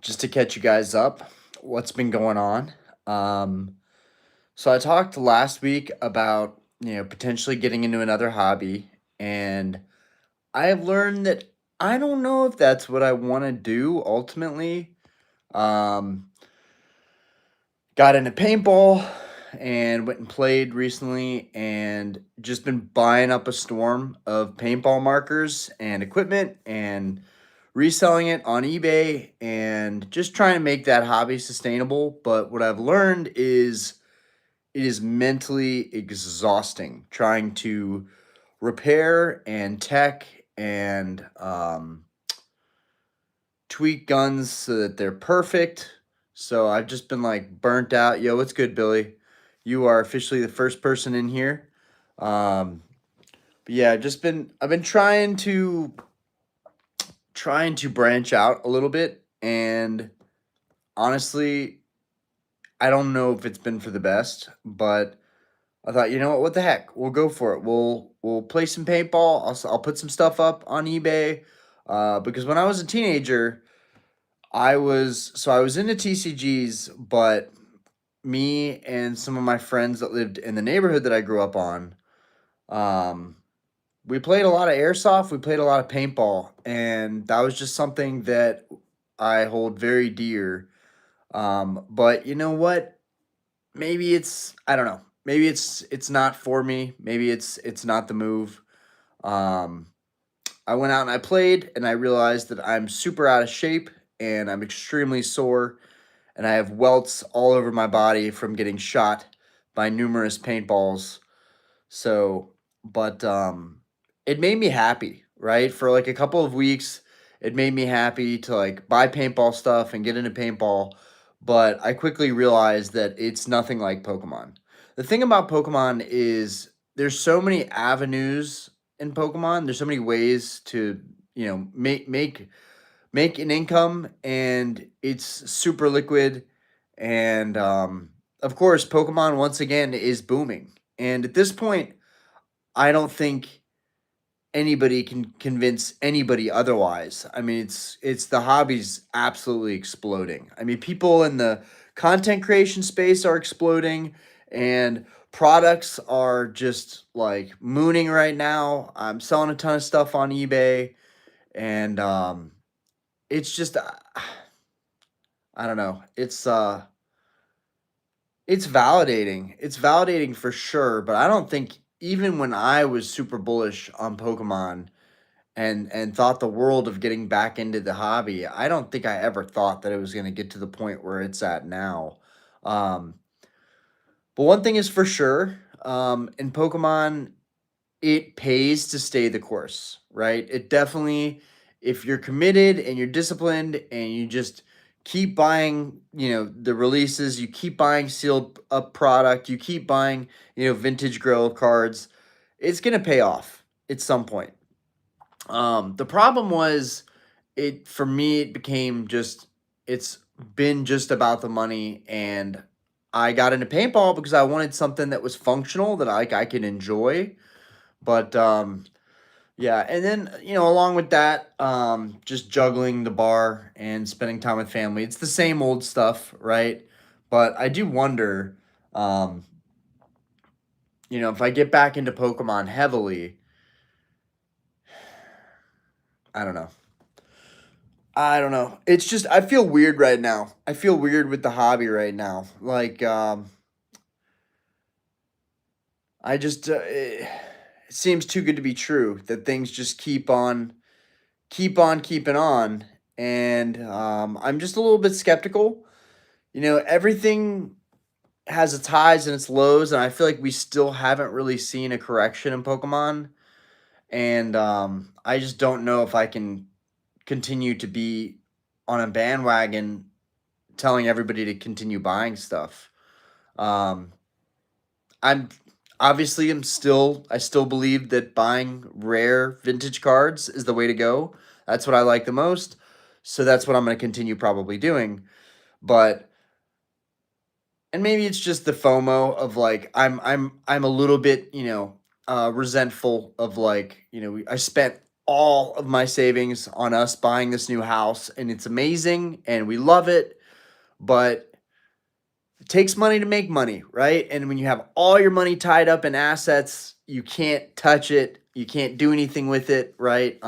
just to catch you guys up, what's been going on. Um, so I talked last week about, potentially getting into another hobby, and I have learned that I don't know if that's what I want to do ultimately. Um, got into paintball and went and played recently and just been buying up a storm of paintball markers and equipment and reselling it on eBay and just trying to make that hobby sustainable. But what I've learned is it is mentally exhausting trying to repair and tech and tweak guns so that they're perfect. So I've just been like burnt out. Yo, what's good, Billy? You are officially the first person in here. Um, but yeah, I've been trying to branch out a little bit, and honestly, I don't know if it's been for the best, but I thought, you know what the heck, we'll go for it. We'll play some paintball. I'll put some stuff up on eBay, because when I was a teenager, I was into TCGs, but me and some of my friends that lived in the neighborhood that I grew up on, um, we played a lot of airsoft. We played a lot of paintball, and that was just something that I hold very dear. But you know what? Maybe it's I don't know. Maybe it's not for me. Maybe it's not the move. Um, I went out and I played, and I realized that I'm super out of shape and I'm extremely sore, and I have welts all over my body from getting shot by numerous paintballs. So, but it made me happy, right? For like a couple of weeks, it made me happy to like buy paintball stuff and get into paintball. But I quickly realized that it's nothing like Pokemon. The thing about Pokemon is there's so many avenues in Pokemon. There's so many ways to, make an income, and it's super liquid. And of course, Pokemon once again is booming. And at this point, I don't think anybody can convince anybody otherwise. I mean, it's the hobby's absolutely exploding. I mean, people in the content creation space are exploding, and products are just like mooning right now. I'm selling a ton of stuff on eBay, and it's just I don't know. It's validating. It's validating for sure, but I don't think even when I was super bullish on Pokemon and thought the world of getting back into the hobby, I don't think I ever thought that it was going to get to the point where it's at now. Um, but one thing is for sure, in Pokemon, it pays to stay the course, right? It definitely, if you're committed and you're disciplined and you just keep buying, the releases, you keep buying sealed up product, you keep buying, vintage grill cards, it's gonna pay off at some point. The problem was it for me it became just it's been just about the money, and I got into paintball because I wanted something that was functional that I could enjoy. But yeah, and then along with that, just juggling the bar and spending time with family. It's the same old stuff, right? But I do wonder, um, if I get back into Pokemon heavily, I don't know. I don't know. It's just I feel weird right now. I feel weird with the hobby right now. Like I just it seems too good to be true that things just keep on keeping on, and I'm just a little bit skeptical. Everything has its highs and its lows, and I feel like we still haven't really seen a correction in Pokemon, and I just don't know if I can continue to be on a bandwagon telling everybody to continue buying stuff. Um, I'm obviously I still believe that buying rare vintage cards is the way to go. That's what I like the most. So that's what I'm going to continue probably doing. But and maybe it's just the FOMO of like I'm a little bit, resentful of like, I spent all of my savings on us buying this new house, and it's amazing and we love it, but it takes money to make money, right? And when you have all your money tied up in assets, you can't touch it, you can't do anything with it, right?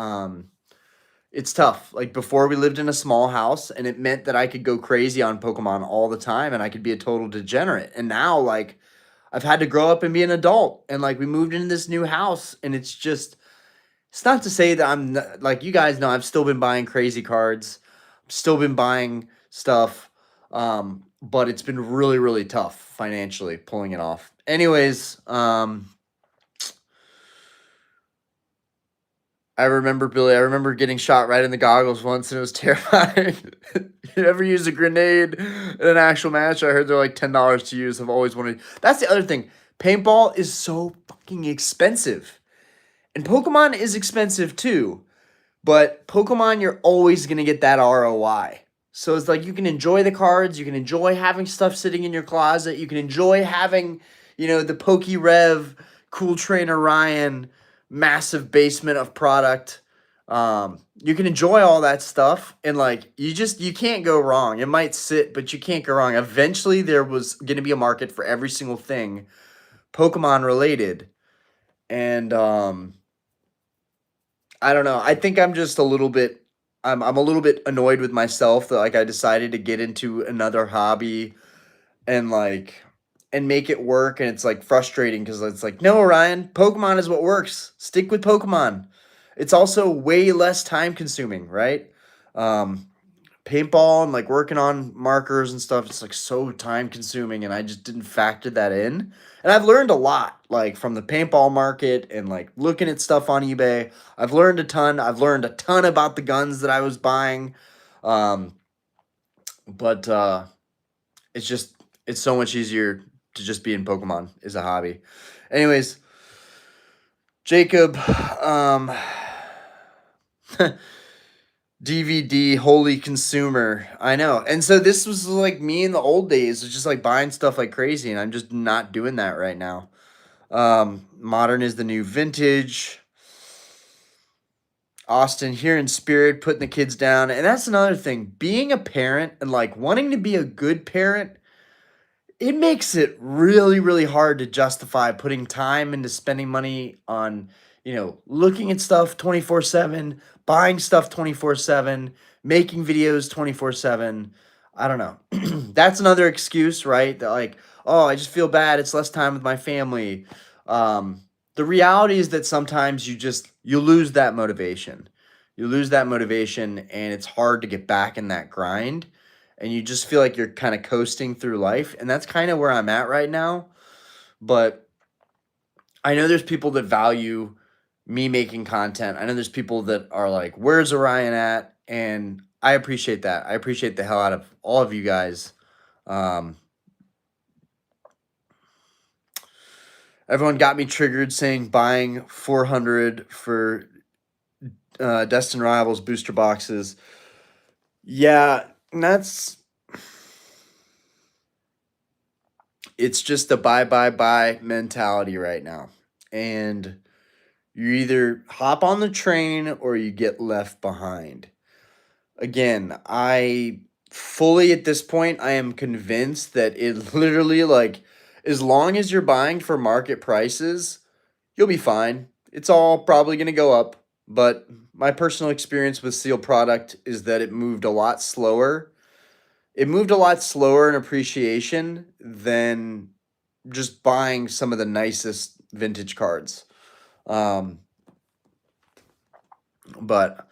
It's tough. Like before, we lived in a small house, and it meant that I could go crazy on Pokemon all the time, and I could be a total degenerate. And now, like, I've had to grow up and be an adult, and like we moved into this new house, and it's just, it's not to say that like you guys know, I've still been buying crazy cards, still been buying stuff, but it's been really, really tough financially pulling it off. Anyways, I remember, Billy, I remember getting shot right in the goggles once, and it was terrifying. You ever use a grenade in an actual match? I heard they're like $10 to use. I've always wanted. That's the other thing. Paintball is so fucking expensive. And Pokemon is expensive too. But Pokemon, you're always going to get that ROI. So it's like you can enjoy the cards. You can enjoy having stuff sitting in your closet. You can enjoy having, the Pokerev, Cool Trainer Ryan, massive basement of product. You can enjoy all that stuff. And like, you can't go wrong. It might sit, but you can't go wrong. Eventually, there was going to be a market for every single thing Pokemon related. And, I don't know. I think I'm just a little bit I'm a little bit annoyed with myself that like I decided to get into another hobby and like and make it work, and it's like frustrating because it's like, no, Ryan, Pokemon is what works. Stick with Pokemon. It's also way less time consuming, right? Um Paintball and like working on markers and stuff, it's like so time consuming, and I just didn't factor that in. And I've learned a lot like from the paintball market and like looking at stuff on eBay. I've learned a ton. I've learned a ton about the guns that I was buying. Um, but it's just it's so much easier to just be in Pokemon as a hobby. Anyways, Jacob, DVD holy consumer. I know. And so this was like me in the old days, it's just like buying stuff like crazy, and I'm just not doing that right now. Modern is the new vintage. Austin here in spirit, putting the kids down. And that's another thing. Being a parent and like wanting to be a good parent, it makes it really, really hard to justify putting time into spending money on, looking at stuff 24/7, buying stuff 24/7, making videos 24/7. I don't know. That's another excuse, right? That like, oh, I just feel bad. It's less time with my family. The reality is that sometimes you lose that motivation. You lose that motivation, and it's hard to get back in that grind, and you just feel like you're kind of coasting through life, and that's kind of where I'm at right now. But I know there's people that value me making content. I know there's people that are like, "Where's Orion at?" And I appreciate that. I appreciate the hell out of all of you guys. Um, Everyone got me triggered saying buying 400 for Destin Rivals booster boxes. Yeah, that's it's just a buy, buy, buy mentality right now. And you either hop on the train or you get left behind. Again, I fully at this point, I am convinced that it literally, like, as long as you're buying for market prices, you'll be fine. It's all probably going to go up. But my personal experience with sealed product is that it moved a lot slower. It moved a lot slower in appreciation than just buying some of the nicest vintage cards. Um, but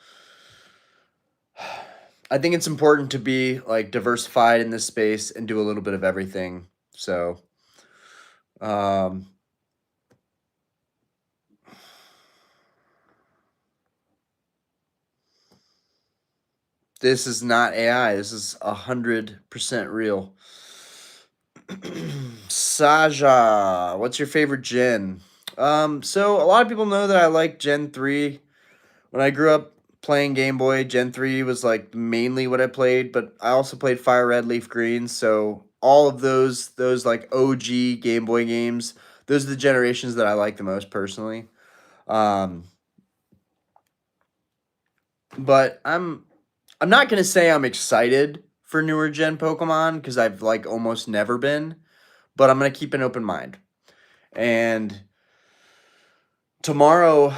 I think it's important to be like diversified in this space and do a little bit of everything. So, um, this is not AI. This is 100% real. Saja, what's your favorite gen? So a lot of people know that I like Gen 3. When I grew up playing Game Boy, Gen 3 was like mainly what I played, but I also played Fire Red, Leaf Green. So all of those like OG Game Boy games, those are the generations that I like the most personally. Um, but I'm not gonna say I'm excited for newer gen Pokemon because I've like almost never been, but I'm gonna keep an open mind. And tomorrow,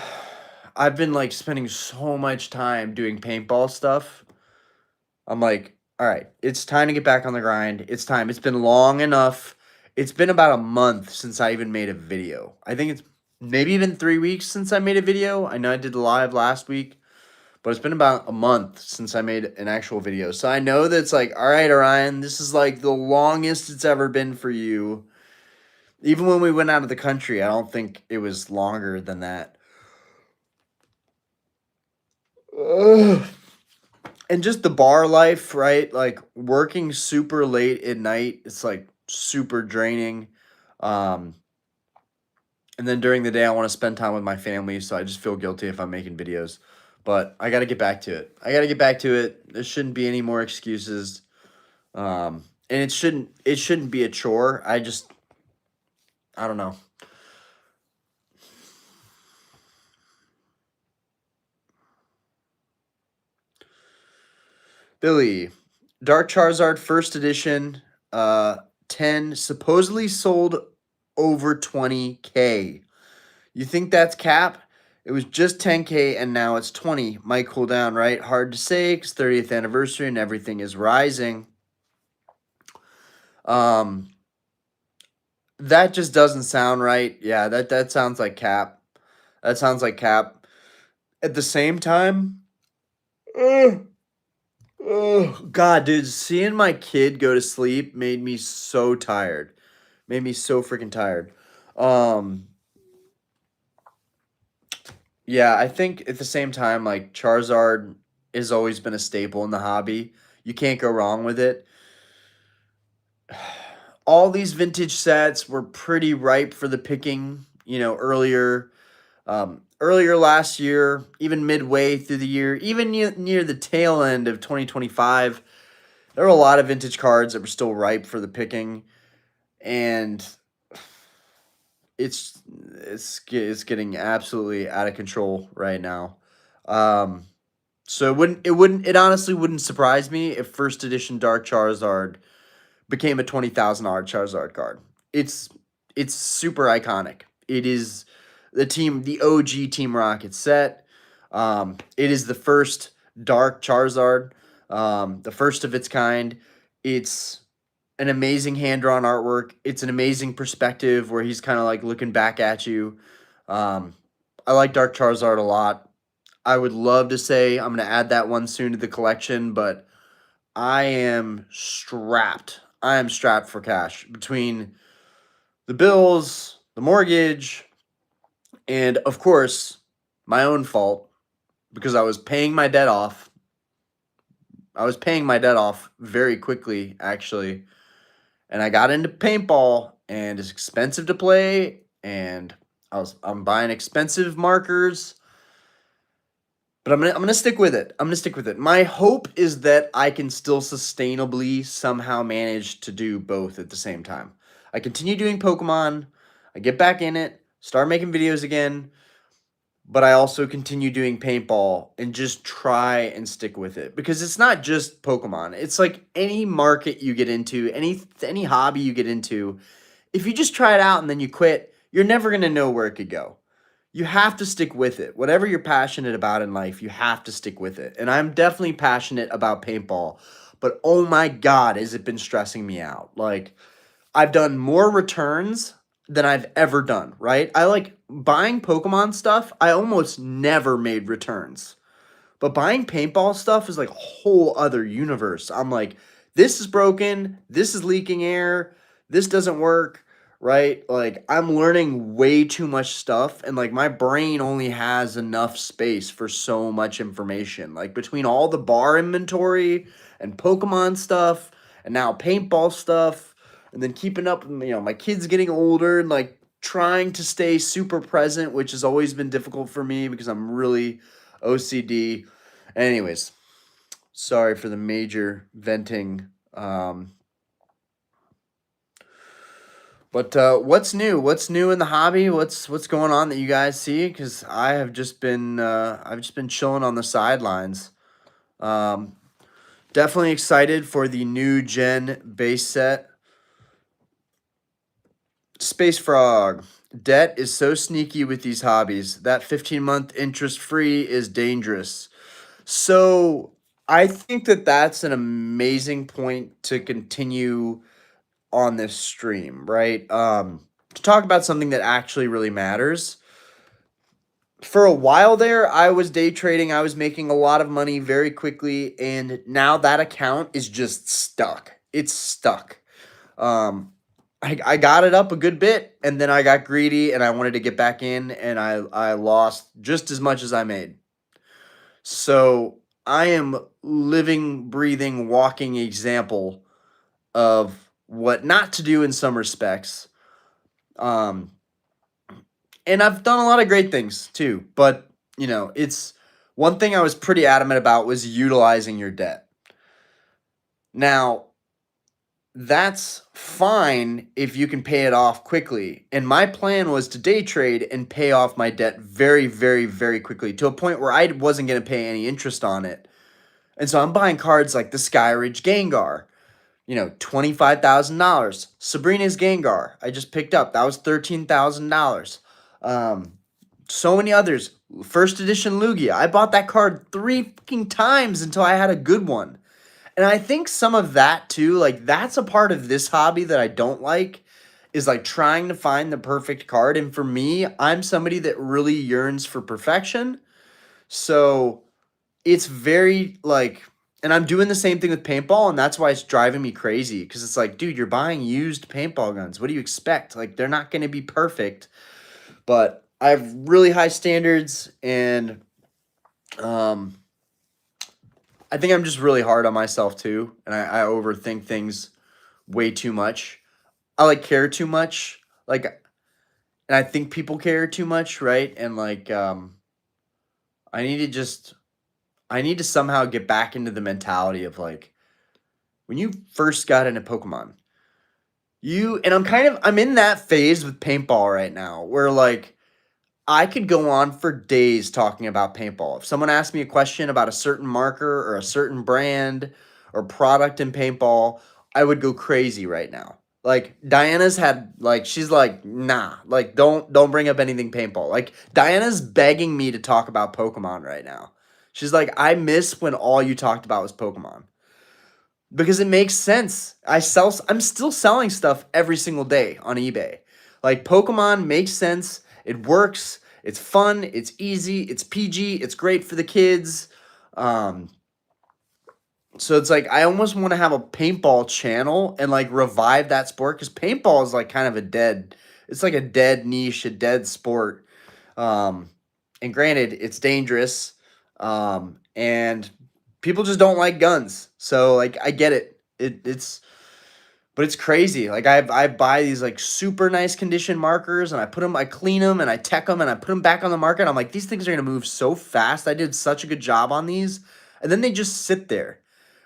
I've been like spending so much time doing paintball stuff. I'm like, all right, it's time to get back on the grind. It's time. It's been long enough. It's been about a month since I even made a video. I think it's maybe even 3 weeks since I made a video. I know I did the live last week, but it's been about a month since I made an actual video. So I know that it's like, all right, Orion, this is like the longest it's ever been for you. Even when we went out of the country, I don't think it was longer than that. Ugh. And just the bar life, right? Like working super late at night, it's like super draining. Um, and then during the day, I want to spend time with my family, so I just feel guilty if I'm making videos. But I got to get back to it. I got to get back to it. There shouldn't be any more excuses. And it shouldn't be a chore. I don't know. Billy, Dark Charizard first edition, uh, 10 supposedly sold over 20K. You think that's cap? It was just 10K and now it's 20. Might cool down, right? Hard to say because 30th anniversary and everything is rising. Um, that just doesn't sound right. Yeah, that sounds like cap. That sounds like cap. At the same time, ugh, God, dude, seeing my kid go to sleep made me so tired. Made me so freaking tired. Um, yeah, I think at the same time, like Charizard has always been a staple in the hobby. You can't go wrong with it. All these vintage sets were pretty ripe for the picking, earlier last year, even midway through the year, even near the tail end of 2025. There were a lot of vintage cards that were still ripe for the picking, and it's getting absolutely out of control right now. Um, so it honestly wouldn't surprise me if first edition Dark Charizard became a $20,000 Charizard card. It's it's super iconic. It is the OG Team Rocket set. It is the first Dark Charizard, the first of its kind. It's an amazing hand drawn artwork. It's an amazing perspective where he's kind of like looking back at you. Um, I like Dark Charizard a lot. I would love to say I'm going to add that one soon to the collection, but I am strapped. I am strapped for cash between the bills, the mortgage, and of course, my own fault because I was paying my debt off. I was paying my debt off very quickly, actually. And I got into paintball, and it's expensive to play, and I'm buying expensive markers, but I'm gonna stick with it. I'm gonna stick with it. My hope is that I can still sustainably somehow manage to do both at the same time. I continue doing Pokemon, I get back in it, start making videos again, but I also continue doing paintball and just try and stick with it because it's not just Pokemon. It's like any market you get into, any hobby you get into, if you just try it out and then you quit, you're never going to know where it could go. You have to stick with it. Whatever you're passionate about in life, you have to stick with it. And I'm definitely passionate about paintball, but oh my God, has it been stressing me out. Like, I've done more returns than I've ever done, right? I like buying Pokemon stuff. I almost never made returns. But buying paintball stuff is like a whole other universe. I'm like, this is broken. This is leaking air. This doesn't work, right? Like, I'm learning way too much stuff. And like, my brain only has enough space for so much information. Like, between all the bar inventory and Pokemon stuff and now paintball stuff, and then keeping up, my kids getting older and like trying to stay super present, which has always been difficult for me because I'm really OCD. Anyways, sorry for the major venting. But what's new? What's new in the hobby? What's going on that you guys see? Because I've just been chilling on the sidelines. Um, Definitely excited for the new gen base set. Space Frog. Debt is so sneaky with these hobbies. That 15-month interest free is dangerous. So I think that that's an amazing point to continue on this stream, right? To talk about something that actually really matters. For a while there, I was day trading. I was making a lot of money very quickly, and now that account is just stuck. It's stuck. Um, I got it up a good bit, and then I got greedy, and I wanted to get back in, and I lost just as much as I made. So I am living, breathing, walking example of what not to do in some respects. Um, and I've done a lot of great things too, but it's one thing I was pretty adamant about was utilizing your debt. Now, that's fine if you can pay it off quickly. And my plan was to day trade and pay off my debt very, very, very quickly to a point where I wasn't going to pay any interest on it. And so I'm buying cards like the Skyridge Gengar, $25,000. Sabrina's Gengar, I just picked up. That was $13,000. So many others. First edition Lugia. I bought that card 3 fucking times until I had a good one. And I think some of that too, like that's a part of this hobby that I don't like, is like trying to find the perfect card. And for me, I'm somebody that really yearns for perfection. So it's very like, and I'm doing the same thing with paintball, and that's why it's driving me crazy. Because it's like, dude, you're buying used paintball guns. What do you expect? Like, they're not going to be perfect. But I have really high standards, and I think I'm just really hard on myself too, and I overthink things way too much. I like care too much, like, and I think people care too much, right? And like, I need to just, I need to somehow get back into the mentality of like when you first got into Pokemon, and I'm in that phase with paintball right now, where like I could go on for days talking about paintball. If someone asked me a question about a certain marker or a certain brand or product in paintball, I would go crazy right now. Like Diana's had like she's like, "Nah, like don't bring up anything paintball." Like Diana's begging me to talk about Pokemon right now. She's like, "I miss when all you talked about was Pokemon." Because it makes sense. I'm still selling stuff every single day on eBay. Like Pokemon makes sense. It works. It's fun. It's easy. It's PG. It's great for the kids. Um, so it's like I almost want to have a paintball channel and like revive that sport because paintball is like kind of it's like a dead niche, a dead sport. Um, and granted, it's dangerous. And people just don't like guns. So like I get it. But it's crazy. Like I buy these like super nice condition markers and I clean them and I tech them and I put them back on the market. I'm like, these things are gonna move so fast. I did such a good job on these, and then they just sit there.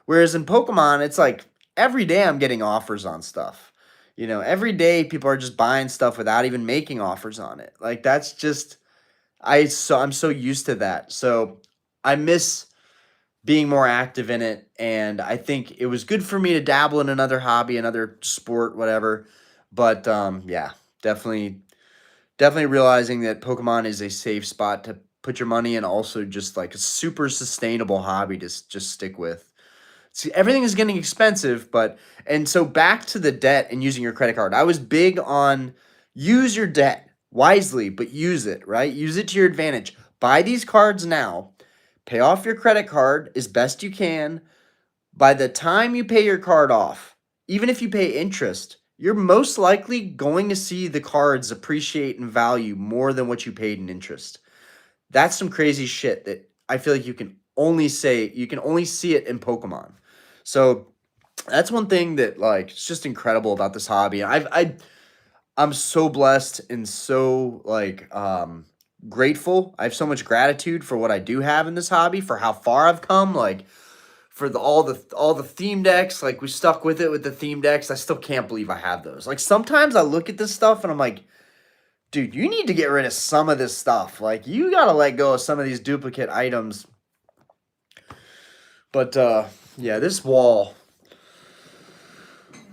Whereas in Pokemon, it's like every day I'm getting offers on stuff. Every day people are just buying stuff without even making offers on it. Like that's just I'm so used to that. So I miss being more active in it, and I think it was good for me to dabble in another hobby, another sport, whatever. But yeah, definitely realizing that Pokemon is a safe spot to put your money in, also just like a super sustainable hobby to just stick with. See, everything is getting expensive, and so back to the debt and using your credit card. I was big on use your debt wisely, but use it, right? Use it to your advantage. Buy these cards now. Pay off your credit card as best you can. By the time you pay your card off, even if you pay interest, you're most likely going to see the cards appreciate in value more than what you paid in interest. That's some crazy shit that I feel like you can only see it in Pokemon. So that's one thing that like it's just incredible about this hobby. I'm so blessed and so like grateful. I have so much gratitude for what I do have in this hobby, for how far I've come. Like for all the theme decks. Like we stuck with it with the theme decks. I still can't believe I have those. Like sometimes I look at this stuff and I'm like, dude, you need to get rid of some of this stuff. Like you gotta let go of some of these duplicate items. But yeah, this wall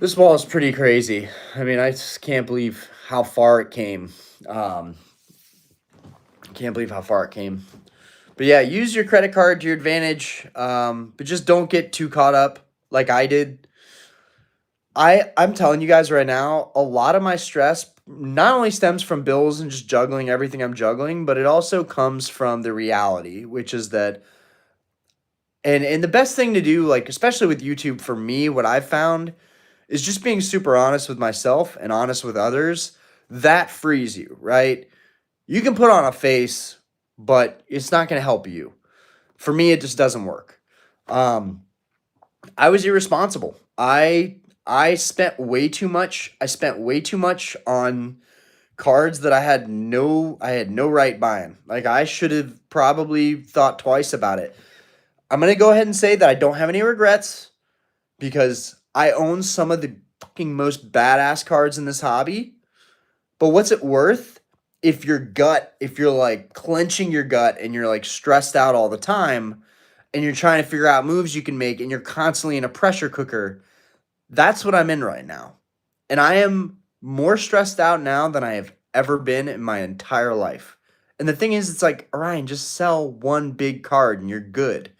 is pretty crazy. I mean, I just can't believe how far it came. Can't believe how far it came. But yeah, use your credit card to your advantage. But just don't get too caught up like I did. I'm telling you guys right now, a lot of my stress not only stems from bills and just juggling everything I'm juggling, but it also comes from the reality, which is that and the best thing to do, like especially with YouTube for me, what I've found is just being super honest with myself and honest with others. That frees you, right? You can put on a face, but it's not going to help you. For me, it just doesn't work. Um, I was irresponsible. I spent way too much. I spent way too much on cards that I had no right buying. Like I should have probably thought twice about it. I'm gonna go ahead and say that I don't have any regrets because I own some of the fucking most badass cards in this hobby. But what's it worth if you're like clenching your gut and you're like stressed out all the time and you're trying to figure out moves you can make and you're constantly in a pressure cooker? That's what I'm in right now. And I am more stressed out now than I have ever been in my entire life. And the thing is, it's like, Orion, just sell one big card and you're good.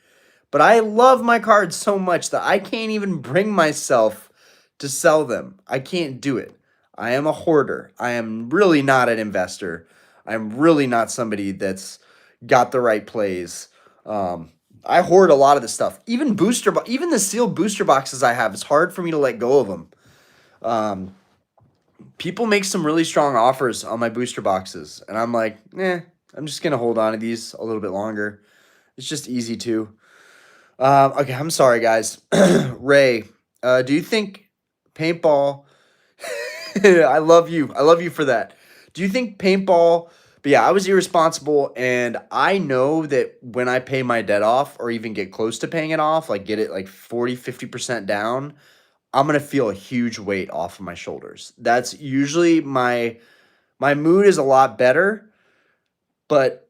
But I love my cards so much that I can't even bring myself to sell them. I can't do it. I am a hoarder. I am really not an investor. I'm really not somebody that's got the right plays. I hoard a lot of this stuff. Even the sealed booster boxes I have, it's hard for me to let go of them. Um, People make some really strong offers on my booster boxes, and I'm like, I'm just gonna hold on to these a little bit longer. It's just easy to. Okay, I'm sorry, guys. Ray, do you think paintball? I love you. I love you for that. Do you think paintball? But yeah, I was irresponsible, and I know that when I pay my debt off, or even get close to paying it off, like get it like 40, 50% down, I'm gonna feel a huge weight off of my shoulders. That's usually my mood is a lot better, but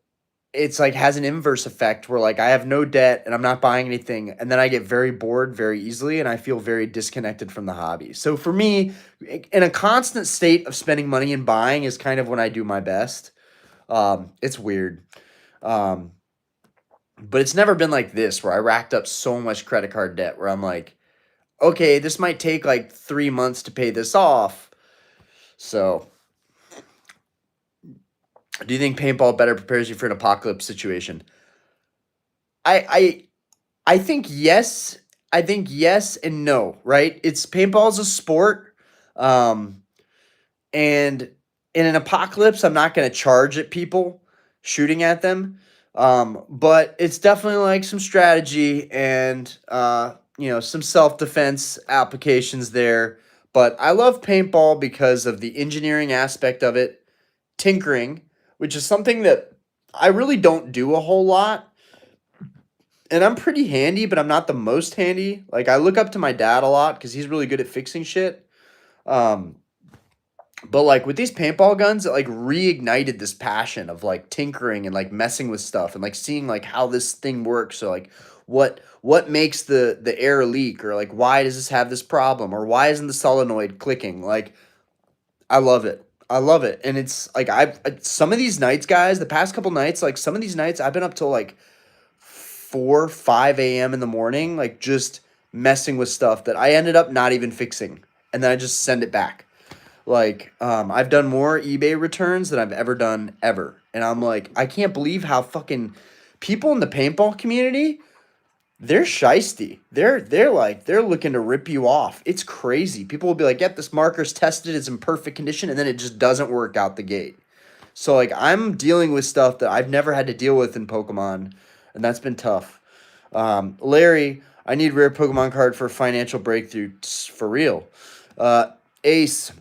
it's like has an inverse effect where like I have no debt and I'm not buying anything and then I get very bored very easily and I feel very disconnected from the hobby. So for me, in a constant state of spending money and buying is kind of when I do my best. It's weird. Um, but it's never been like this where I racked up so much credit card debt where I'm like, okay, this might take like 3 months to pay this off. So do you think paintball better prepares you for an apocalypse situation? I I think yes. I think yes and no, right? It's paintball's a sport. Um, and in an apocalypse, I'm not going to charge at people shooting at them. But it's definitely like some strategy and some self-defense applications there. But I love paintball because of the engineering aspect of it, tinkering, which is something that I really don't do a whole lot. And I'm pretty handy, but I'm not the most handy. Like I look up to my dad a lot because he's really good at fixing shit. Um, but like with these paintball guns, it like reignited this passion of like tinkering and like messing with stuff and like seeing like how this thing works. So like what makes the air leak, or like why does this have this problem, or why isn't the solenoid clicking? Like I love it. I love it. And it's like some of these nights, guys, the past couple nights, like some of these nights I've been up till like 4, 5 a.m. in the morning, like just messing with stuff that I ended up not even fixing. And then I just send it back. Like, I've done more eBay returns than I've ever done ever. And I'm like, I can't believe how fucking people in the paintball community, they're shisty. They're looking to rip you off. It's crazy. People will be like, yep, this marker's tested, it's in perfect condition, and then it just doesn't work out the gate. So like I'm dealing with stuff that I've never had to deal with in Pokemon, and that's been tough. Larry, I need rare Pokemon card for financial breakthrough for real. Uh, Ace,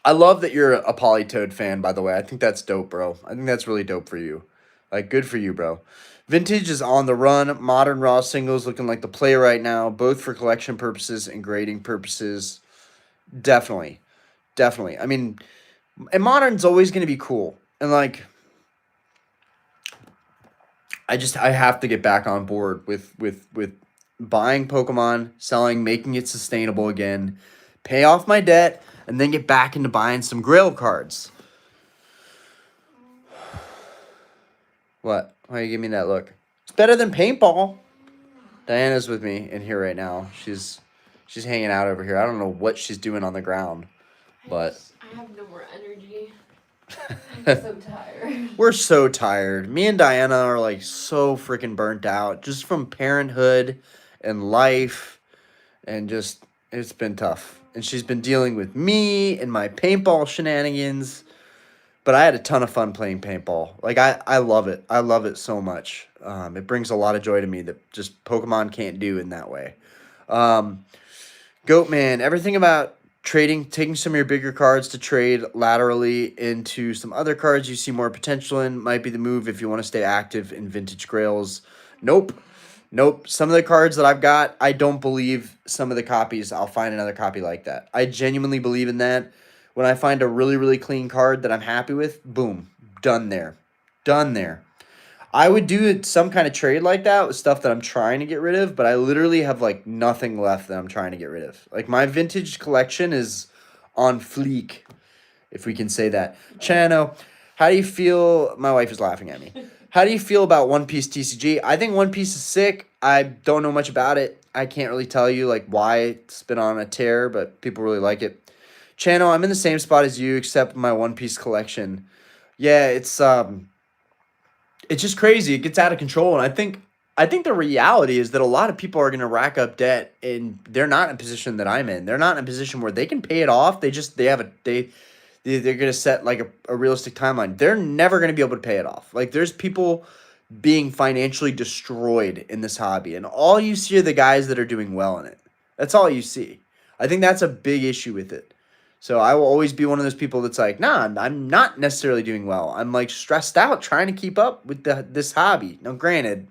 I love that you're a Polytoad fan, by the way. I think that's dope, bro. I think that's really dope for you. Like, good for you, bro. Vintage is on the run. Modern raw singles looking like the play right now, both for collection purposes and grading purposes. Definitely, definitely. I mean, and modern's always going to be cool. And like, I have to get back on board with buying Pokemon, selling, making it sustainable again, pay off my debt, and then get back into buying some Grail cards. What? Why are you giving me that look? It's better than paintball. Diana's with me in here right now. She's hanging out over here. I don't know what she's doing on the ground, but I have no more energy. I'm so tired. we're so tired. Me and Diana are like so freaking burnt out just from parenthood and life, and just it's been tough. And she's been dealing with me and my paintball shenanigans. But I had a ton of fun playing paintball. Like I love it. I love it so much. It brings a lot of joy to me that just Pokemon can't do in that way. Um, Goat man, everything about trading, taking some of your bigger cards to trade laterally into some other cards you see more potential in might be the move if you want to stay active in vintage grails. Nope. Nope. Some of the cards that I've got, I don't believe some of the copies, I'll find another copy like that. I genuinely believe in that. When I find a really, really clean card that I'm happy with, boom, done there. Done there. I would do some kind of trade like that with stuff that I'm trying to get rid of, but I literally have like nothing left that I'm trying to get rid of. Like my vintage collection is on fleek, if we can say that. Chano, how do you feel? My wife is laughing at me. How do you feel about One Piece TCG? I think One Piece is sick. I don't know much about it. I can't really tell you like why it's been on a tear, but people really like it. Chano, I'm in the same spot as you, except my One Piece collection. Yeah, it's just crazy. It gets out of control, and I think the reality is that a lot of people are going to rack up debt, and they're not in a position that I'm in. They're not in a position where they can pay it off. They're going to set like a realistic timeline. They're never going to be able to pay it off. Like there's people being financially destroyed in this hobby, and all you see are the guys that are doing well in it. That's all you see. I think that's a big issue with it. So I will always be one of those people that's like, nah, I'm not necessarily doing well. I'm like stressed out trying to keep up with this hobby. Now, granted,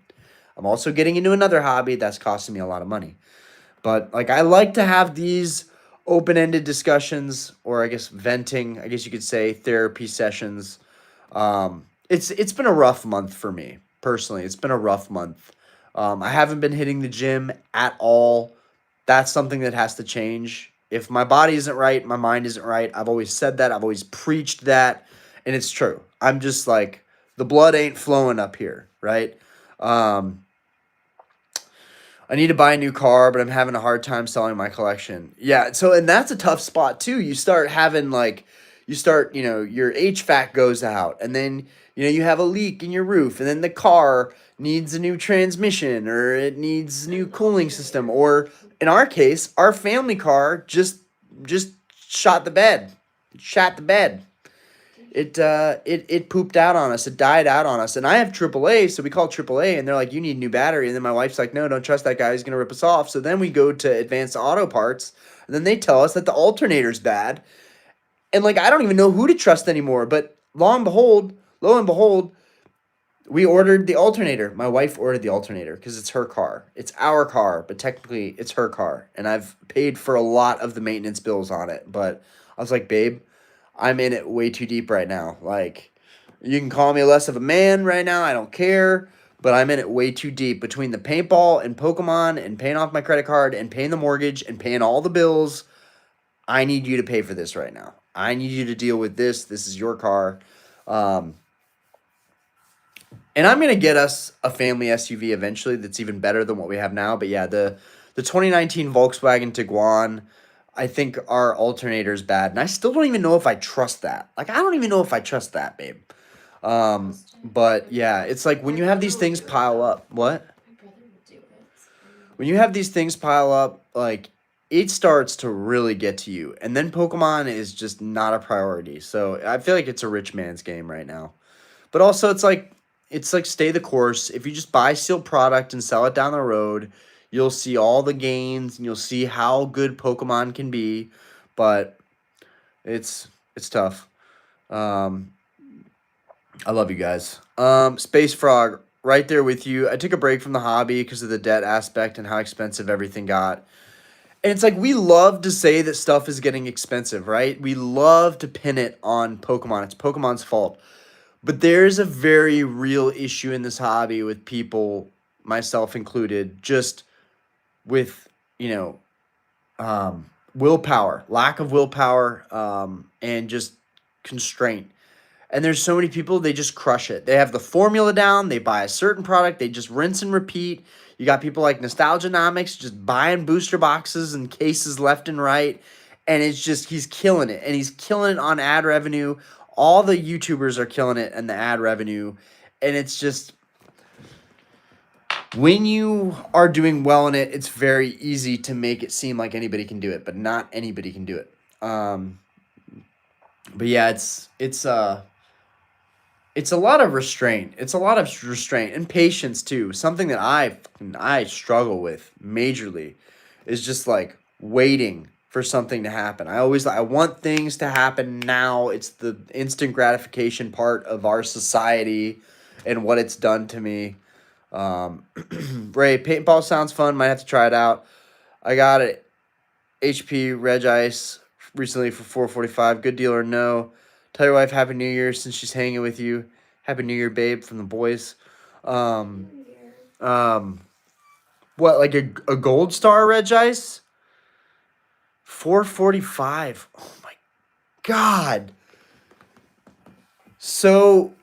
I'm also getting into another hobby that's costing me a lot of money. But like I like to have these open-ended discussions, or I guess venting, I guess you could say therapy sessions. It's been a rough month for me personally. It's been a rough month. I haven't been hitting the gym at all. That's something that has to change. If my body isn't right, my mind isn't right. I've always said that. I've always preached that, and it's true. I'm just like the blood ain't flowing up here, right? Um, I need to buy a new car, but I'm having a hard time selling my collection. Yeah, so and that's a tough spot too. You start having like your HVAC goes out, and then you have a leak in your roof, and then the car needs a new transmission, or it needs a new cooling system, or in our case, our family car just shot the bed. Shot the bed. It pooped out on us. It died out on us. And I have AAA, so we call AAA, and they're like, "You need a new battery." And then my wife's like, "No, don't trust that guy. He's gonna rip us off." So then we go to Advanced Auto Parts, and then they tell us that the alternator's bad. And like I don't even know who to trust anymore. But lo and behold, we ordered the alternator. My wife ordered the alternator because it's her car. It's our car, but technically it's her car. And I've paid for a lot of the maintenance bills on it. But I was like, babe, I'm in it way too deep right now. Like, you can call me less of a man right now. I don't care. But I'm in it way too deep between the paintball and Pokemon and paying off my credit card and paying the mortgage and paying all the bills. I need you to pay for this right now. I need you to deal with this. This is your car. Um, and I'm gonna get us a family SUV eventually that's even better than what we have now. But yeah, the 2019 Volkswagen Tiguan, I think our alternator is bad, and I still don't even know if I trust that. Like I don't even know if I trust that, babe. But yeah, it's like when you have these things pile up. What? My brother would do it. When you have these things pile up, like it starts to really get to you, and then Pokemon is just not a priority. So I feel like it's a rich man's game right now. But also, it's like stay the course. If you just buy sealed product and sell it down the road, you'll see all the gains and you'll see how good Pokemon can be. But it's tough. Um, I love you guys. Space Frog, right there with you. I took a break from the hobby because of the debt aspect and how expensive everything got. And it's like we love to say that stuff is getting expensive, right? We love to pin it on Pokemon. It's Pokemon's fault. But there's a very real issue in this hobby with people, myself included, just with, you know, willpower, lack of willpower, and just constraint. And there's so many people, they just crush it. They have the formula down, they buy a certain product, they just rinse and repeat. You got people like Nostalgianomics just buying booster boxes and cases left and right. And it's just, he's killing it. And he's killing it on ad revenue. All the YouTubers are killing it and the ad revenue. And it's just, when you are doing well in it, it's very easy to make it seem like anybody can do it, but not anybody can do it. But yeah, it's a lot of restraint. It's a lot of restraint and patience too. Something that I struggle with majorly is just like waiting for something to happen. I want things to happen now. It's the instant gratification part of our society and what it's done to me. Ray, paintball sounds fun. Might have to try it out. I got it. HP Reg Ice recently for 445. Good deal or no? Tell your wife Happy New Year since she's hanging with you. Happy New Year, babe, from the boys. Um, um, what, like a gold star Reg Ice? 445. Oh my god. So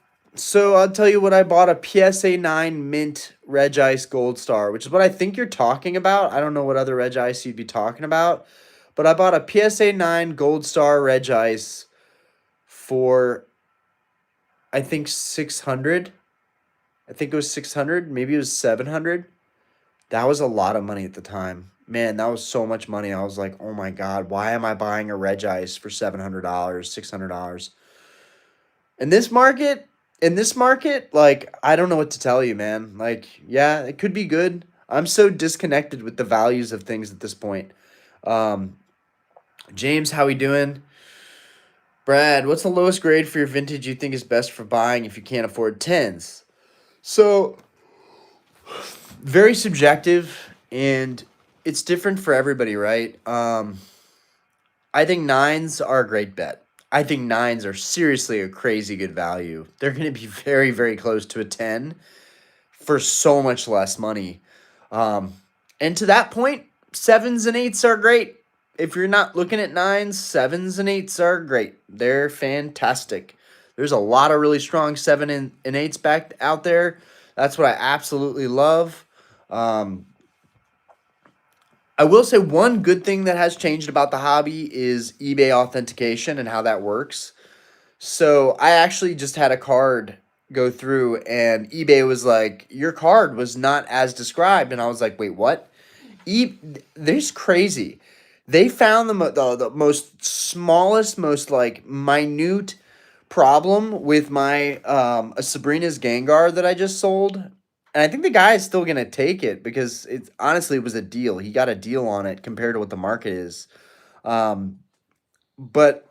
I'll tell you what I bought, a PSA 9 mint Reg Ice Gold Star, which is what I think you're talking about. I don't know what other Reg Ice you'd be talking about, but I bought a PSA 9 Gold Star Reg Ice for I think 600. I think it was 600, maybe it was 700. That was a lot of money at the time. Man, that was so much money. I was like, "Oh my god, why am I buying a Reg Ice for $700, $600?" In this market, like I don't know what to tell you, man. Like, yeah, it could be good. I'm so disconnected with the values of things at this point. Um, James, how we doing? Brad, what's the lowest grade for your vintage you think is best for buying if you can't afford tens? So, very subjective and it's different for everybody, right? I think nines are a great bet. I think nines are seriously a crazy good value. They're going to be very, very close to a 10 for so much less money. And to that point, sevens and eights are great. If you're not looking at nines, sevens and eights are great. They're fantastic. There's a lot of really strong seven and eights back out there. That's what I absolutely love. Um, I will say one good thing that has changed about the hobby is eBay authentication and how that works. So I actually just had a card go through and eBay was like, your card was not as described. And I was like, wait, what? This crazy. They found the most smallest, most like minute problem with my a Sabrina's Gengar that I just sold. And I think the guy is still gonna take it because it honestly it was a deal. He got a deal on it compared to what the market is. Um, but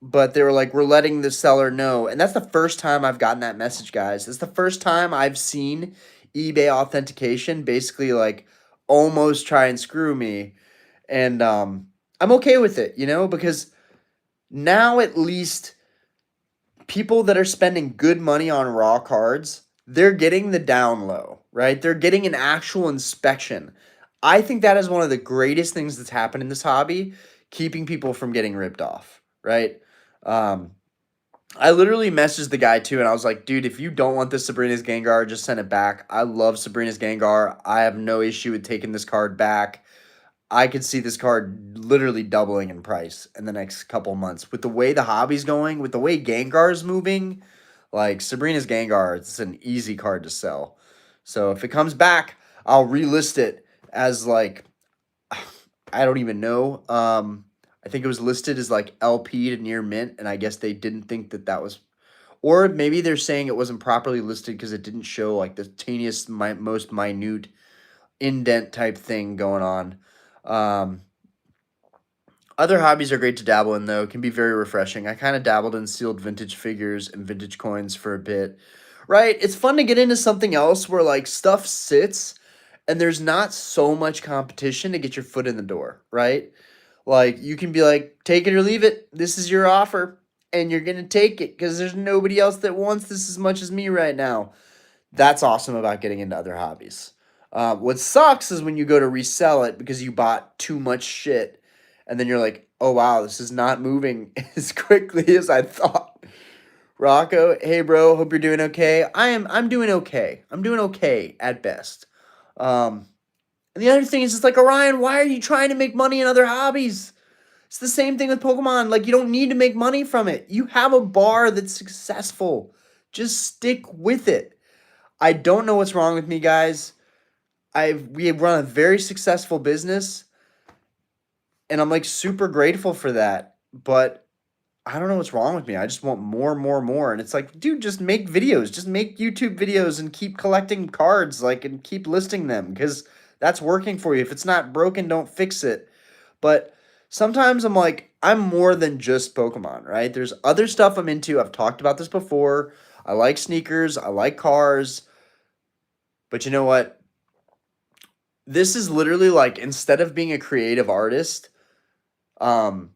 but they were like, we're letting the seller know. And that's the first time I've gotten that message, guys. It's the first time I've seen eBay authentication basically like almost try and screw me. And I'm okay with it, you know, because now at least people that are spending good money on raw cards, they're getting the down low, right? They're getting an actual inspection. I think that is one of the greatest things that's happened in this hobby, keeping people from getting ripped off, right? Um, I literally messaged the guy too, and I was like, dude, if you don't want this Sabrina's Gengar, just send it back. I love Sabrina's Gengar. I have no issue with taking this card back. I could see this card literally doubling in price in the next couple months. With the way the hobby's going, with the way Gengar's moving, like Sabrina's Gengar, it's an easy card to sell. So if it comes back, I'll relist it as like I don't even know. I think it was listed as like LP to near mint, and I guess they didn't think that that was, or maybe they're saying it wasn't properly listed because it didn't show like the teeniest, most minute indent type thing going on. Um, Other hobbies are great to dabble in, though. It can be very refreshing. I kind of dabbled in sealed vintage figures and vintage coins for a bit. right? It's fun to get into something else where like stuff sits and there's not so much competition to get your foot in the door, right? Like you can be like, take it or leave it. This is your offer, and you're gonna take it because there's nobody else that wants this as much as me right now. That's awesome about getting into other hobbies. What sucks is when you go to resell it because you bought too much shit, and then you're like, oh wow, this is not moving as quickly as I thought. Rocco, hey bro, hope you're doing okay. I'm doing okay. I'm doing okay at best. Um, and the other thing is, it's like, Orion, why are you trying to make money in other hobbies? It's the same thing with Pokemon. Like, you don't need to make money from it. You have a bar that's successful. Just stick with it. I don't know what's wrong with me, guys. We have run a very successful business, and I'm like super grateful for that. But I don't know what's wrong with me. I just want more, more, more. And it's like, dude, just make videos. Just make YouTube videos and keep collecting cards, like, and keep listing them because that's working for you. If it's not broken, don't fix it. But sometimes I'm like, I'm more than just Pokemon, right? There's other stuff I'm into. I've talked about this before. I like sneakers. I like cars. But you know what? This is literally like, instead of being a creative artist, um,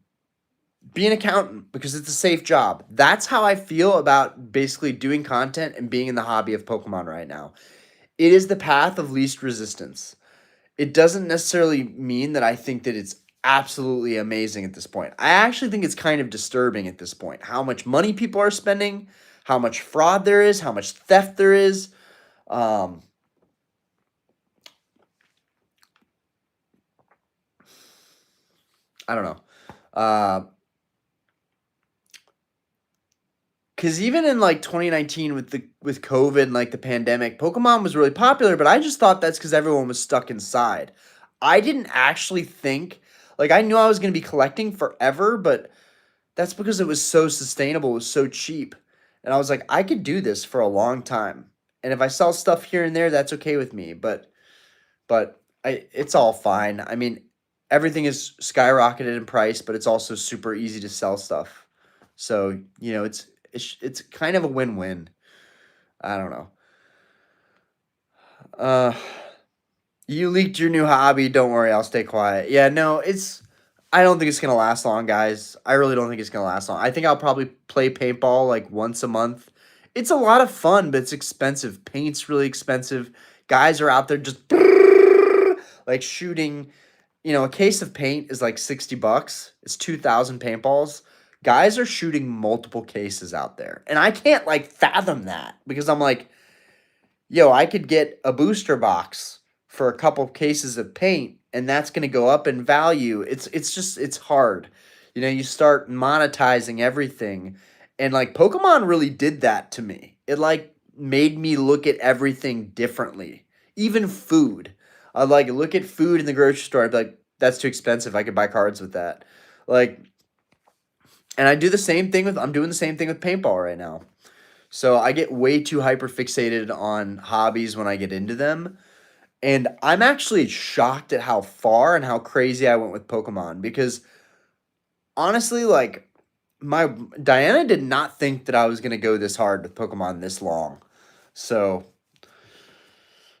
be an accountant because it's a safe job. That's how I feel about basically doing content and being in the hobby of Pokemon right now. It is the path of least resistance. It doesn't necessarily mean that I think that it's absolutely amazing at this point. I actually think it's kind of disturbing at this point how much money people are spending, how much fraud there is, how much theft there is. Um, I don't know. Cause even in like 2019 with COVID and like the pandemic, Pokemon was really popular, but I just thought that's because everyone was stuck inside. I didn't actually think like I knew I was gonna be collecting forever, but that's because it was so sustainable, it was so cheap. And I was like, I could do this for a long time. And if I sell stuff here and there, that's okay with me. But it's all fine. I mean, everything is skyrocketed in price, but it's also super easy to sell stuff. So, it's kind of a win-win. I don't know. Uh you leaked your new hobby. Don't worry, I'll stay quiet. Yeah, no, I don't think it's gonna last long, guys. I really don't think it's gonna last long. I think I'll probably play paintball like once a month. It's a lot of fun, but it's expensive. Paint's really expensive. Guys are out there just like shooting. A case of paint is like 60 bucks. It's 2,000 paintballs. Guys are shooting multiple cases out there. And I can't like fathom that because I'm like, yo, I could get a booster box for a couple cases of paint and that's going to go up in value. It's hard. You start monetizing everything and like Pokemon really did that to me. It like made me look at everything differently. Even food. I'd like look at food in the grocery store. I'd be like, that's too expensive. I could buy cards with that. Like, and I'm doing the same thing with paintball right now. So I get way too hyper fixated on hobbies when I get into them. And I'm actually shocked at how far and how crazy I went with Pokemon because honestly, like my Diana did not think that I was gonna go this hard with Pokemon this long. So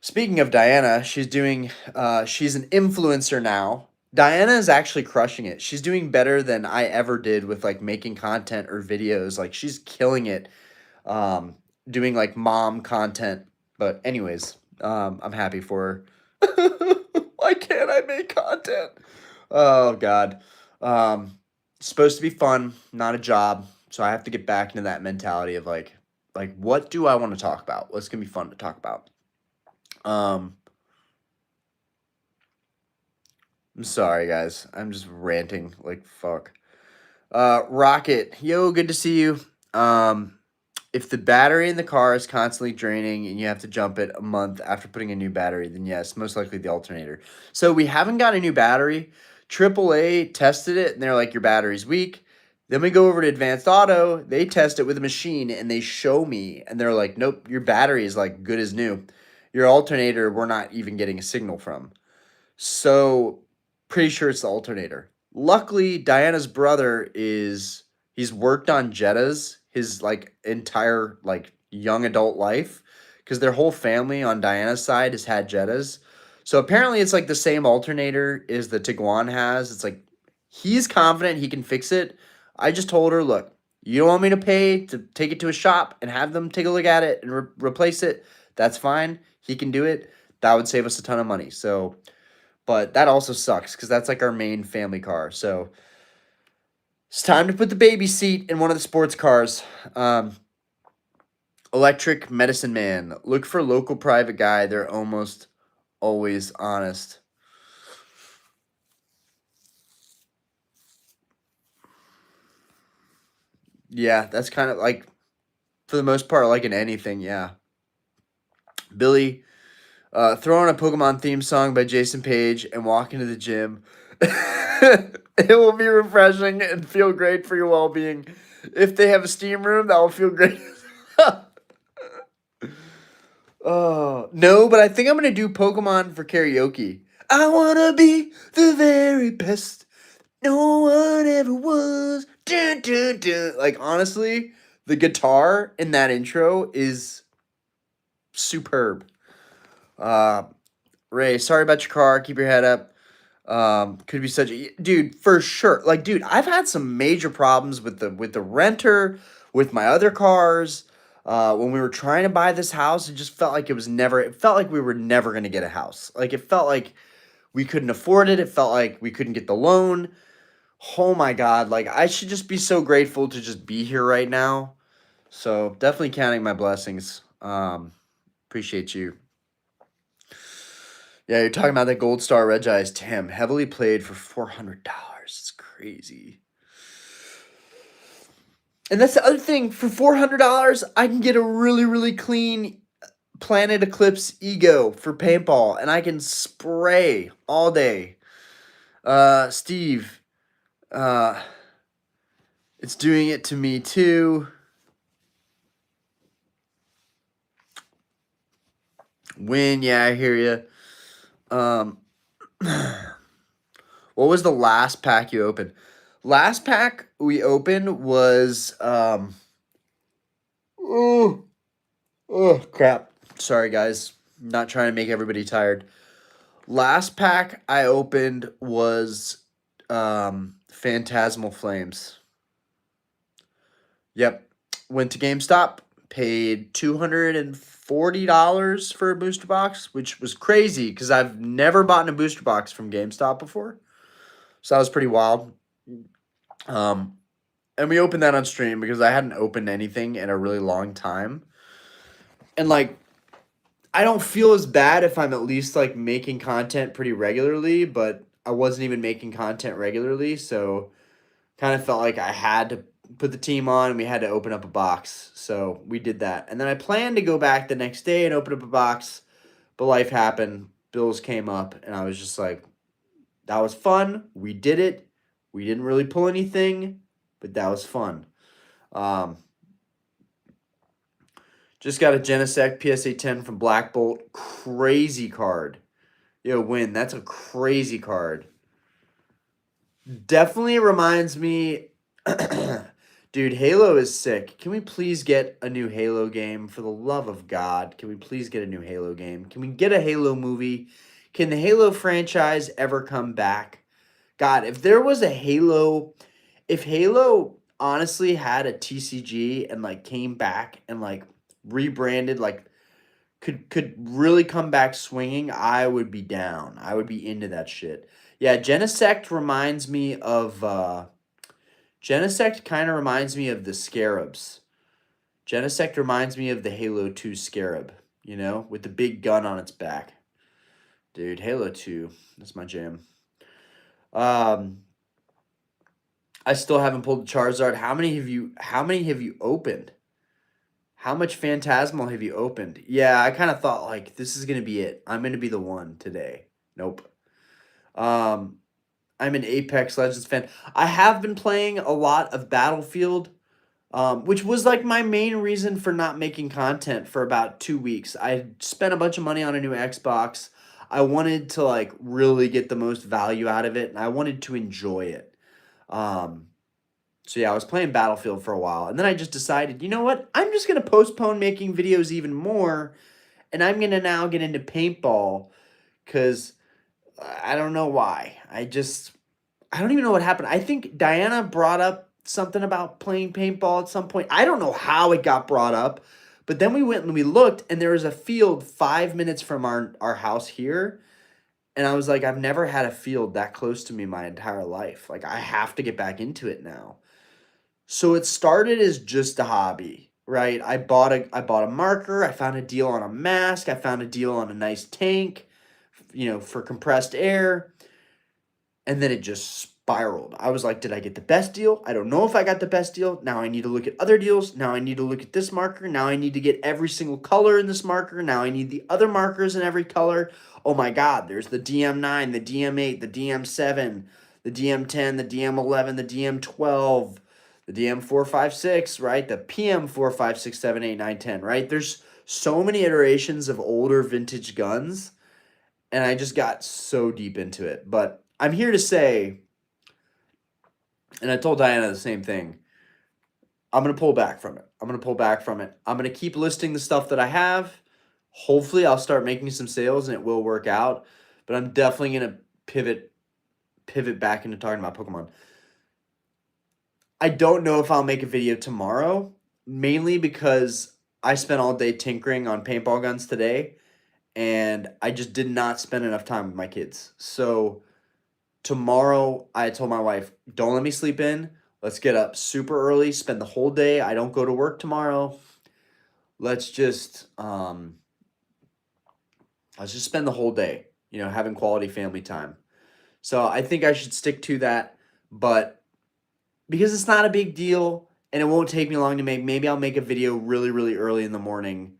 speaking of Diana, she's an influencer now. Diana is actually crushing it. She's doing better than I ever did with like making content or videos. Like she's killing it um, doing like mom content. But anyways, I'm happy for her. Why can't I make content? Oh God. It's supposed to be fun, not a job. So I have to get back into that mentality of like what do I want to talk about? What's gonna be fun to talk about? Um, I'm sorry guys. I'm just ranting like fuck. Rocket, yo, good to see you. Um, if the battery in the car is constantly draining and you have to jump it a month after putting a new battery, then yes, most likely the alternator. So we haven't got a new battery. AAA tested it and they're like, your battery's weak. Then we go over to Advanced Auto. They test it with a machine and they show me and they're like, nope, your battery is like good as new. Your alternator, we're not even getting a signal from. So pretty sure it's the alternator. Luckily, Diana's brother he's worked on Jettas his like entire like young adult life because their whole family on Diana's side has had Jettas. So apparently it's like the same alternator as the Tiguan has. It's like he's confident he can fix it. I just told her, look, you don't want me to pay to take it to a shop and have them take a look at it and replace it. That's fine. He can do it. That would save us a ton of money. So, but that also sucks because that's like our main family car. So it's time to put the baby seat in one of the sports cars. Electric Medicine Man. Look for local private guy. They're almost always honest. Yeah, that's kind of like, for the most part, like in anything, yeah. Billy, throw on a Pokemon theme song by Jason Page and walk into the gym. It will be refreshing and feel great for your well being. If they have a steam room, that will feel great. Oh, no, but I think I'm going to do Pokemon for karaoke. I want to be the very best. No one ever was. Dun, dun, dun. Like, honestly, the guitar in that intro is superb. Uh, Ray, sorry about your car. Keep your head up. Could be such a dude for sure. Like, dude, I've had some major problems with the renter, with my other cars. When we were trying to buy this house, it just felt like it was never. It felt like we were never gonna get a house. Like it felt like we couldn't afford it. It felt like we couldn't get the loan. Oh my god! Like I should just be so grateful to just be here right now. So definitely counting my blessings. Appreciate you. Yeah, you're talking about that Gold Star Red Eyes Tim, heavily played for $400. It's crazy. And that's the other thing. For $400, I can get a really, really clean Planet Eclipse Ego for paintball, and I can spray all day. Steve, uh, it's doing it to me too. Win, yeah, I hear you. What was the last pack you opened? Last pack we opened was oh crap. Sorry guys. Not trying to make everybody tired. Last pack I opened was Phantasmal Flames. Yep. Went to GameStop, paid $240 for a booster box, which was crazy because I've never bought a booster box from GameStop before. So that was pretty wild. And we opened that on stream because I hadn't opened anything in a really long time. And like I don't feel as bad if I'm at least like making content pretty regularly, but I wasn't even making content regularly, so kind of felt like I had to put the team on and we had to open up a box. So we did that. And then I planned to go back the next day and open up a box, but life happened. Bills came up and I was just like, that was fun. We did it. We didn't really pull anything, but that was fun. Just got a Genesect PSA 10 from Black Bolt. Crazy card. Yo, Win, that's a crazy card. Definitely reminds me... Dude, Halo is sick. Can we please get a new Halo game? For the love of God, can we please get a new Halo game? Can we get a Halo movie? Can the Halo franchise ever come back? God, if there was a Halo... If Halo honestly had a TCG and, like, came back and, like, rebranded, like, could really come back swinging, I would be down. I would be into that shit. Yeah, Genesect reminds me of... Genesect kind of reminds me of the Scarabs. Genesect reminds me of the Halo 2 Scarab, you know, with the big gun on its back. Dude, Halo 2, that's my jam. I still haven't pulled the Charizard. How many have you opened? How much Phantasmal have you opened? Yeah, I kind of thought like this is going to be it. I'm going to be the one today. Nope. I'm an Apex Legends fan. I have been playing a lot of Battlefield, which was like my main reason for not making content for about 2 weeks. I spent a bunch of money on a new Xbox. I wanted to like really get the most value out of it, and I wanted to enjoy it. So yeah, I was playing Battlefield for a while, and then I just decided, you know what? I'm just gonna postpone making videos even more, and I'm gonna now get into paintball because I don't know why. I don't even know what happened. I think Diana brought up something about playing paintball at some point. I don't know how it got brought up, but then we went and we looked, and there was a field 5 minutes from our house here. And I was like, I've never had a field that close to me my entire life. Like, I have to get back into it now. So it started as just a hobby, right? I bought a marker, I found a deal on a mask, I found a deal on a nice tank, for compressed air, and then it just spiraled. I was like, did I get the best deal? I don't know if I got the best deal. Now I need to look at other deals. Now I need to look at this marker. Now I need to get every single color in this marker. Now I need the other markers in every color. Oh my God, there's the DM9, the DM8, the DM7, the DM10, the DM11, the DM12, the DM456, right? The PM45678910910, right? There's so many iterations of older vintage guns, and I just got so deep into it. But I'm here to say, and I told Diana the same thing, I'm going to pull back from it. I'm going to pull back from it. I'm going to keep listing the stuff that I have. Hopefully, I'll start making some sales and it will work out. But I'm definitely going to pivot back into talking about Pokemon. I don't know if I'll make a video tomorrow, mainly because I spent all day tinkering on paintball guns today, and I just did not spend enough time with my kids. So tomorrow, I told my wife, don't let me sleep in. Let's get up super early, spend the whole day. I don't go to work tomorrow. Let's just spend the whole day, having quality family time. So I think I should stick to that, but because it's not a big deal and it won't take me long to make, maybe I'll make a video really, really early in the morning,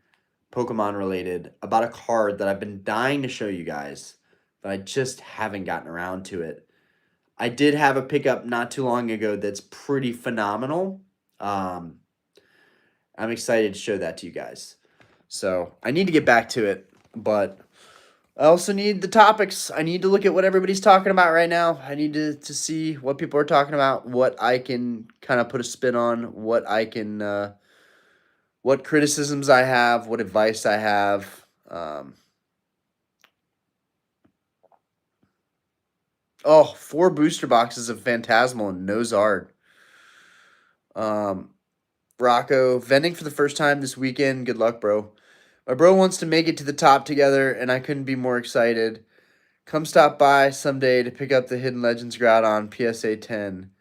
Pokemon related, about a card that I've been dying to show you guys, but I just haven't gotten around to it. I did have a pickup not too long ago that's pretty phenomenal. I'm excited to show that to you guys. So I need to get back to it, but I also need the topics. I need to look at what everybody's talking about right now. I need to see what people are talking about, what I can kind of put a spin on, what criticisms I have, what advice I have. Oh, 4 booster boxes of Phantasmal and no Zard. Rocco, vending for the first time this weekend. Good luck, bro. My bro wants to make it to the top together, and I couldn't be more excited. Come stop by someday to pick up the Hidden Legends Groudon PSA 10.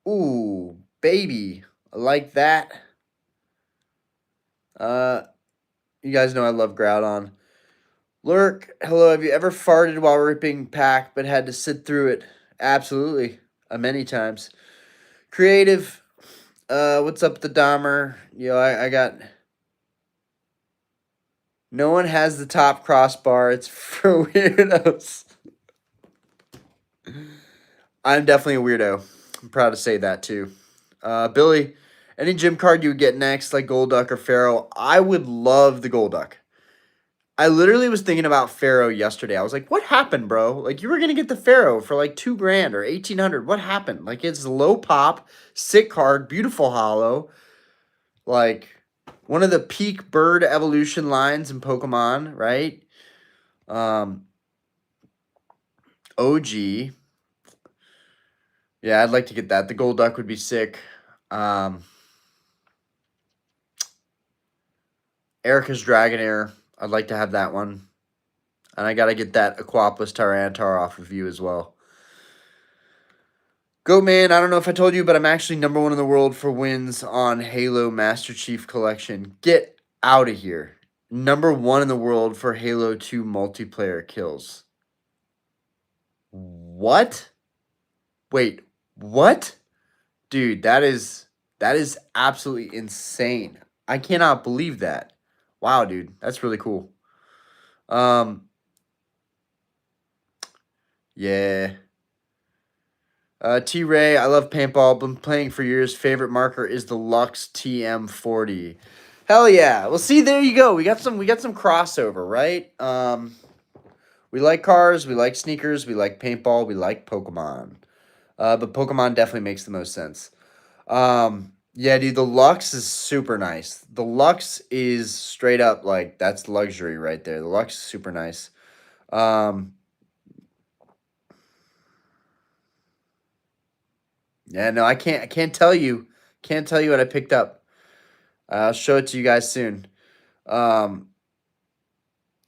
Ooh, baby. I like that. You guys know I love Groudon. Lurk, hello. Have you ever farted while ripping pack but had to sit through it? Absolutely. Many times. Creative, what's up, the Dahmer? I got... No one has the top crossbar. It's for weirdos. I'm definitely a weirdo. I'm proud to say that, too. Billy, any gym card you would get next, like Golduck or Pharaoh? I would love the Golduck. I literally was thinking about Pharaoh yesterday. I was like, what happened, bro? Like, you were going to get the Pharaoh for like $2,000 or 1,800. What happened? Like, it's low pop, sick card, beautiful hollow. Like, one of the peak bird evolution lines in Pokemon, right? OG. Yeah, I'd like to get that. The Golduck would be sick. Erica's Dragonair. I'd like to have that one. And I got to get that Aquaplus Tyranitar off of you as well. Go, man. I don't know if I told you, but I'm actually #1 in the world for wins on Halo Master Chief Collection. Get out of here. #1 in the world for Halo 2 multiplayer kills. What? Wait, what? Dude, that is absolutely insane. I cannot believe that. Wow, dude. That's really cool. Yeah. T-Ray, I love paintball. Been playing for years. Favorite marker is the Lux TM40. Hell yeah. Well, see, there you go. We got some crossover, right? We like cars, we like sneakers, we like paintball, we like Pokemon. But Pokemon definitely makes the most sense. Yeah, dude, the Lux is super nice. The Lux is straight up like that's luxury right there. The Lux is super nice. Um, yeah, no, I can't tell you. Can't tell you what I picked up. I'll show it to you guys soon. Um,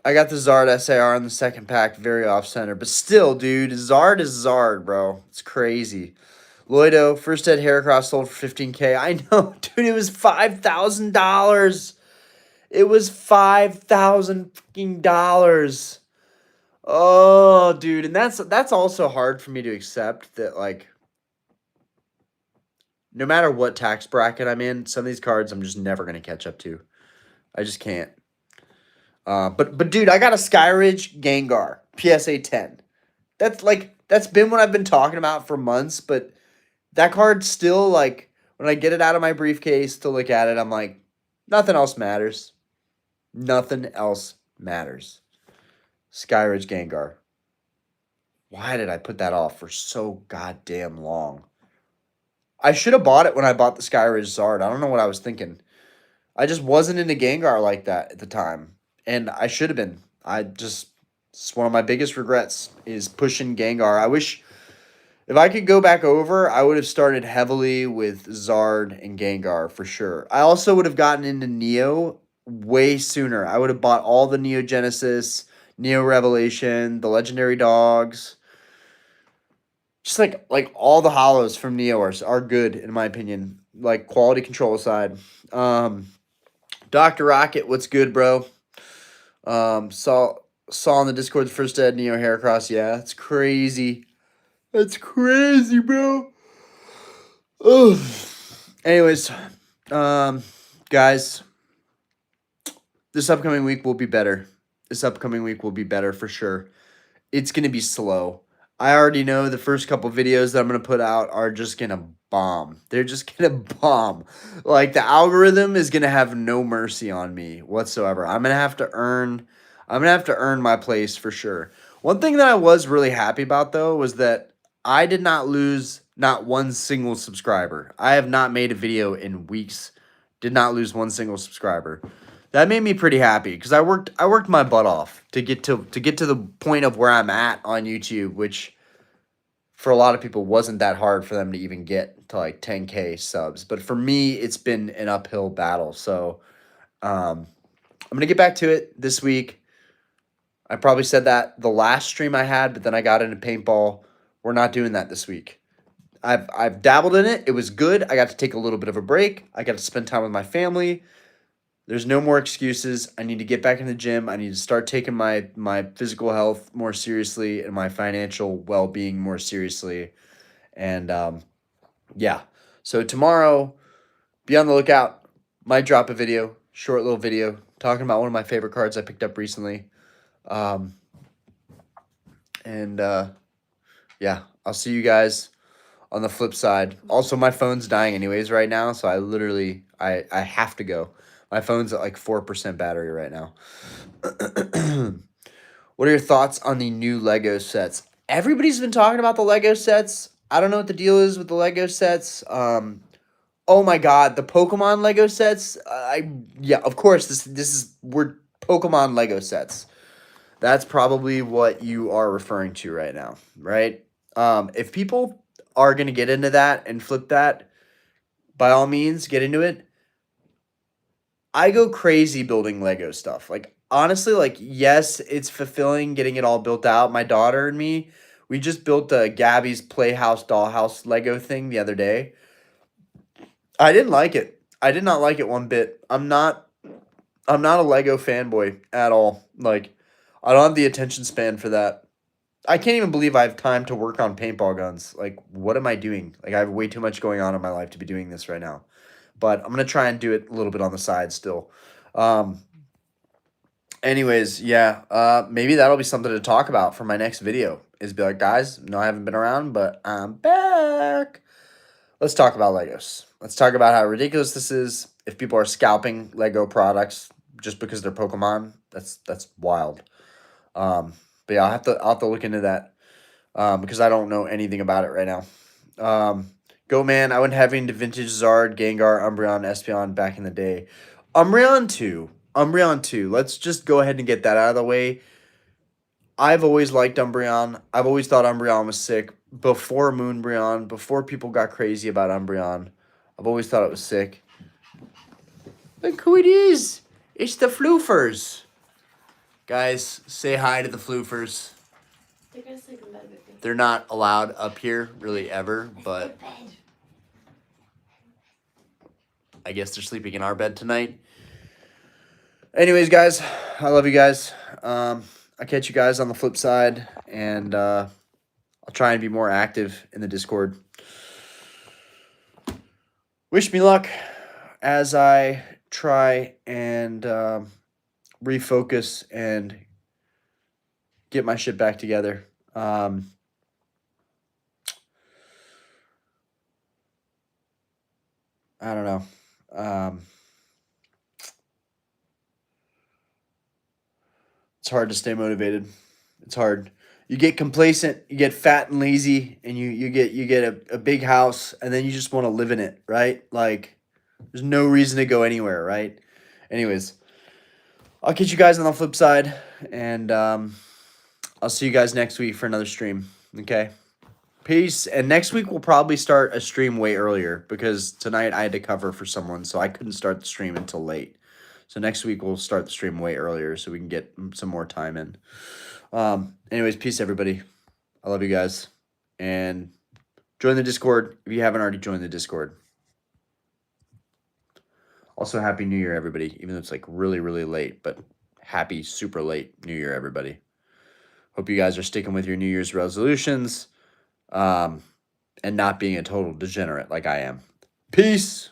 I got the Zard SAR in the second pack, very off center, but still, dude, Zard is Zard, bro. It's crazy. Lloydo, first Ed Heracross sold for 15K. I know, dude, it was $5,000. It was $5,000 fucking dollars. Oh, dude, and that's also hard for me to accept that like no matter what tax bracket I'm in, some of these cards I'm just never gonna catch up to. I just can't. But dude, I got a Skyridge Gengar PSA 10. That's been what I've been talking about for months, but that card still like when I get it out of my briefcase to look at it, I'm like, nothing else matters. Nothing else matters. Skyridge Gengar. Why did I put that off for so goddamn long? I should have bought it when I bought the Skyridge Zard. I don't know what I was thinking. I just wasn't into Gengar like that at the time. And I should have been. It's one of my biggest regrets is pushing Gengar. I wish if I could go back over, I would have started heavily with Zard and Gengar for sure. I also would have gotten into Neo way sooner. I would have bought all the Neo Genesis, Neo Revelation, the Legendary Dogs. Just like all the hollows from Neo are good in my opinion. Like quality control aside. Dr. Rocket, what's good, bro? Saw on the Discord the first Ed Neo Heracross. Yeah, it's crazy. That's crazy, bro. Ugh. Anyways, guys, this upcoming week will be better. This upcoming week will be better for sure. It's gonna be slow. I already know the first couple videos that I'm gonna put out are just gonna bomb. They're just gonna bomb. Like the algorithm is gonna have no mercy on me whatsoever. I'm gonna have to earn. I'm gonna have to earn my place for sure. One thing that I was really happy about though was that I did not lose not one single subscriber. I have not made a video in weeks. Did not lose one single subscriber. That made me pretty happy because I worked my butt off to get to the point of where I'm at on YouTube, which for a lot of people wasn't that hard for them to even get to like 10K subs. But for me, it's been an uphill battle. So I'm gonna get back to it this week. I probably said that the last stream I had, but then I got into paintball. We're not doing that this week. I've dabbled in it. It was good. I got to take a little bit of a break. I got to spend time with my family. There's no more excuses. I need to get back in the gym. I need to start taking my physical health more seriously and my financial well-being more seriously. And yeah. So tomorrow, be on the lookout. Might drop a video, short little video, talking about one of my favorite cards I picked up recently. And yeah, I'll see you guys on the flip side. Also, my phone's dying anyways right now, so I have to go. My phone's at like 4% battery right now. What are your thoughts on the new Lego sets? Everybody's been talking about the Lego sets. I don't know what the deal is with the Lego sets. Oh my God, the Pokemon Lego sets. Yeah, of course. We're Pokemon Lego sets. That's probably what you are referring to right now, right? If people are gonna get into that and flip that, by all means, get into it. I go crazy building Lego stuff. Like honestly, like yes, it's fulfilling getting it all built out. My daughter and me, we just built a Gabby's Playhouse Dollhouse Lego thing the other day. I didn't like it. I did not like it one bit. I'm not a Lego fanboy at all. Like I don't have the attention span for that. I can't even believe I have time to work on paintball guns. Like what am I doing? Like I have way too much going on in my life to be doing this right now. But I'm gonna try and do it a little bit on the side still. Um, anyways, yeah, maybe that'll be something to talk about for my next video. Is be like, guys, no, I haven't been around, but I'm back. Let's talk about Legos. Let's talk about how ridiculous this is. If people are scalping Lego products just because they're Pokemon, that's wild. But yeah, I'll have to look into that because I don't know anything about it right now. Go man, I went heavy into Vintage Zard, Gengar, Umbreon, Espeon back in the day. Umbreon 2. Umbreon 2. Let's just go ahead and get that out of the way. I've always liked Umbreon. I've always thought Umbreon was sick. Before Moonbreon, before people got crazy about Umbreon, I've always thought it was sick. Look who it is. It's the Floofers. Guys, say hi to the Floofers. They're gonna sleep in bed with me. They're not allowed up here really ever, but I guess they're sleeping in our bed tonight. Anyways, guys, I love you guys. I'll catch you guys on the flip side, and I'll try and be more active in the Discord. Wish me luck as I try and refocus and get my shit back together. I don't know. It's hard to stay motivated. It's hard. You get complacent, you get fat and lazy, and you get a big house, and then you just want to live in it, right? Like, there's no reason to go anywhere, right? Anyways, I'll catch you guys on the flip side, and I'll see you guys next week for another stream. Okay? Peace. And next week we'll probably start a stream way earlier because tonight I had to cover for someone, so I couldn't start the stream until late. So next week we'll start the stream way earlier so we can get some more time in. Anyways, peace everybody. I love you guys. And join the Discord if you haven't already joined the Discord. Also, Happy New Year, everybody. Even though it's like really, really late, but happy, super late New Year, everybody. Hope you guys are sticking with your New Year's resolutions and not being a total degenerate like I am. Peace.